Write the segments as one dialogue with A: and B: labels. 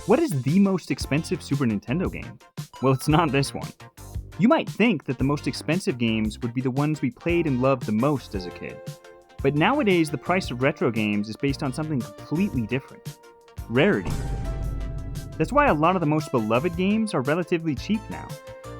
A: What is the most expensive Super Nintendo game? Well, it's not this one. You might think that the most expensive games would be the ones we played and loved the most as a kid. But nowadays, the price of retro games is based on something completely different. Rarity. That's why a lot of the most beloved games are relatively cheap now,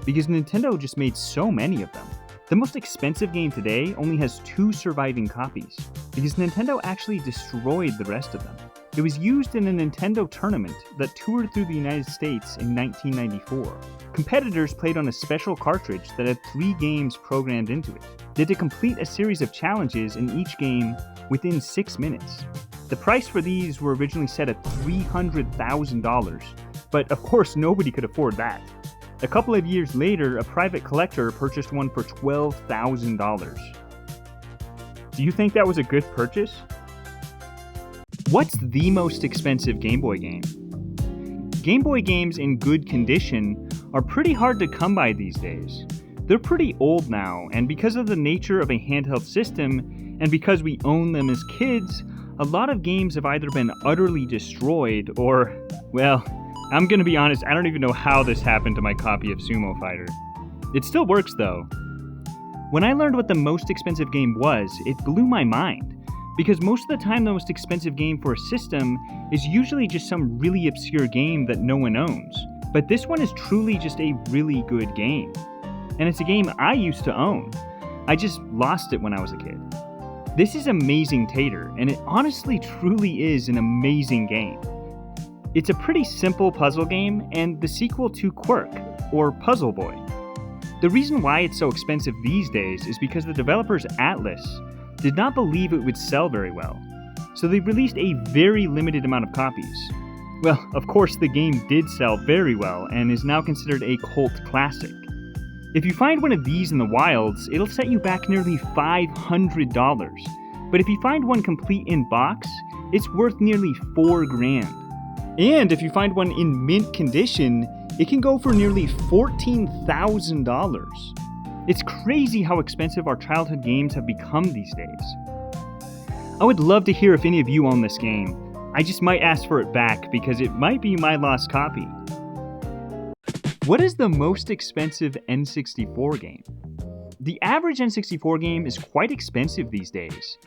A: because Nintendo just made so many of them. The most expensive game today only has 2 surviving copies, because Nintendo actually destroyed the rest of them. It was used in a Nintendo tournament that toured through the United States in 1994. Competitors played on a special cartridge that had 3 games programmed into it. They had to complete a series of challenges in each game within 6 minutes. The price for these were originally set at $300,000, but of course nobody could afford that. A couple of years later, a private collector purchased one for $12,000. Do you think that was a good purchase? What's the most expensive Game Boy game? Game Boy games in good condition are pretty hard to come by these days. They're pretty old now, and because of the nature of a handheld system, and because we own them as kids, a lot of games have either been utterly destroyed or, well, I'm gonna be honest, I don't even know how this happened to my copy of Sumo Fighter. It still works though. When I learned what the most expensive game was, it blew my mind. Because most of the time the most expensive game for a system is usually just some really obscure game that no one owns. But this one is truly just a really good game. And it's a game I used to own. I just lost it when I was a kid. This is Amazing Tater, and it honestly truly is an amazing game. It's a pretty simple puzzle game and the sequel to Quirk, or Puzzle Boy. The reason why it's so expensive these days is because the developers Atlas did not believe it would sell very well, so they released a very limited amount of copies. Well, of course the game did sell very well and is now considered a cult classic. If you find one of these in the wilds, it'll set you back nearly $500, but if you find one complete in box, it's worth nearly $4,000. And if you find one in mint condition, it can go for nearly $14,000. It's crazy how expensive our childhood games have become these days. I would love to hear if any of you own this game. I just might ask for it back because it might be my lost copy. What is the most expensive N64 game? The average N64 game is quite expensive these days.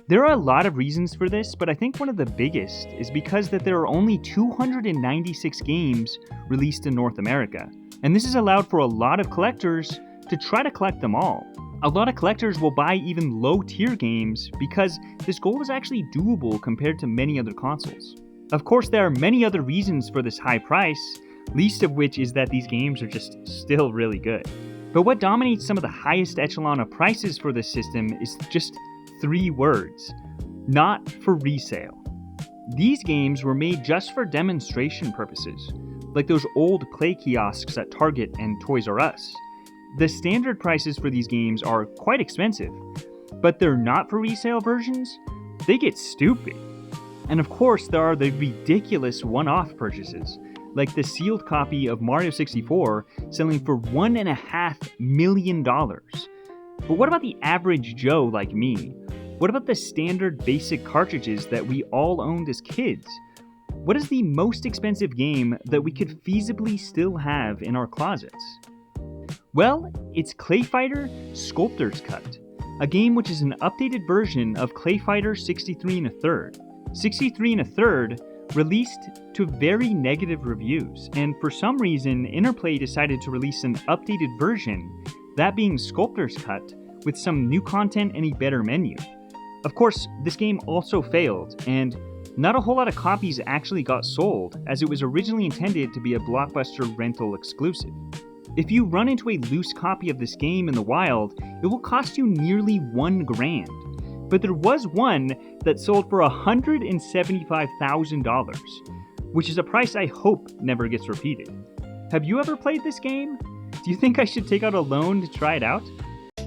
A: There are a lot of reasons for this, but I think one of the biggest is because that there are only 296 games released in North America. And this has allowed for a lot of collectors to try to collect them all. A lot of collectors will buy even low-tier games because this goal is actually doable compared to many other consoles. Of course, there are many other reasons for this high price, least of which is that these games are just still really good. But what dominates some of the highest echelon of prices for this system is just 3 words: not for resale. These games were made just for demonstration purposes, like those old play kiosks at Target and Toys R Us. The standard prices for these games are quite expensive, but they're not for resale versions, they get stupid. And of course, there are the ridiculous one-off purchases, like the sealed copy of Mario 64 selling for $1.5 million. But what about the average Joe like me? What about the standard basic cartridges that we all owned as kids? What is the most expensive game that we could feasibly still have in our closets? Well, it's Clay Fighter Sculptor's Cut, a game which is an updated version of Clay Fighter 63 1/3. 63 1/3 released to very negative reviews, and for some reason, Interplay decided to release an updated version, that being Sculptor's Cut, with some new content and a better menu. Of course, this game also failed, and not a whole lot of copies actually got sold, as it was originally intended to be a Blockbuster rental exclusive. If you run into a loose copy of this game in the wild, it will cost you nearly $1,000. But there was one that sold for $175,000, which is a price I hope never gets repeated. Have you ever played this game? Do you think I should take out a loan to try it out?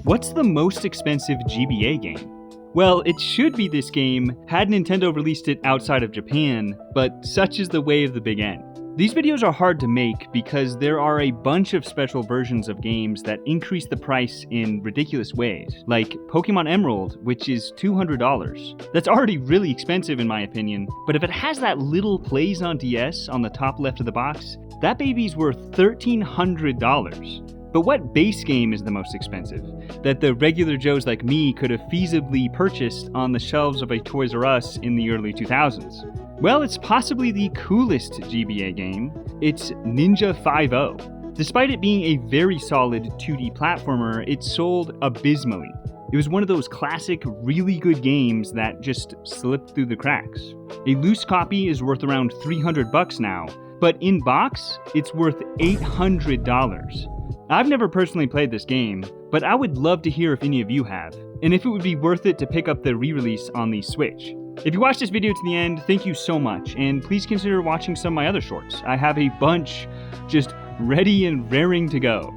A: What's the most expensive GBA game? Well, it should be this game had Nintendo released it outside of Japan, but such is the way of the big N. These videos are hard to make because there are a bunch of special versions of games that increase the price in ridiculous ways, like Pokemon Emerald, which is $200. That's already really expensive in my opinion, but if it has that little Plays on DS on the top left of the box, that baby's worth $1,300. But what base game is the most expensive, that the regular Joes like me could have feasibly purchased on the shelves of a Toys R Us in the early 2000s? Well, it's possibly the coolest GBA game. It's Ninja 5-0. Despite it being a very solid 2D platformer, it sold abysmally. It was one of those classic, really good games that just slipped through the cracks. A loose copy is worth around $300 now, but in box, it's worth $800. I've never personally played this game, but I would love to hear if any of you have, and if it would be worth it to pick up the re-release on the Switch. If you watched this video to the end, thank you so much, and please consider watching some of my other shorts. I have a bunch just ready and raring to go.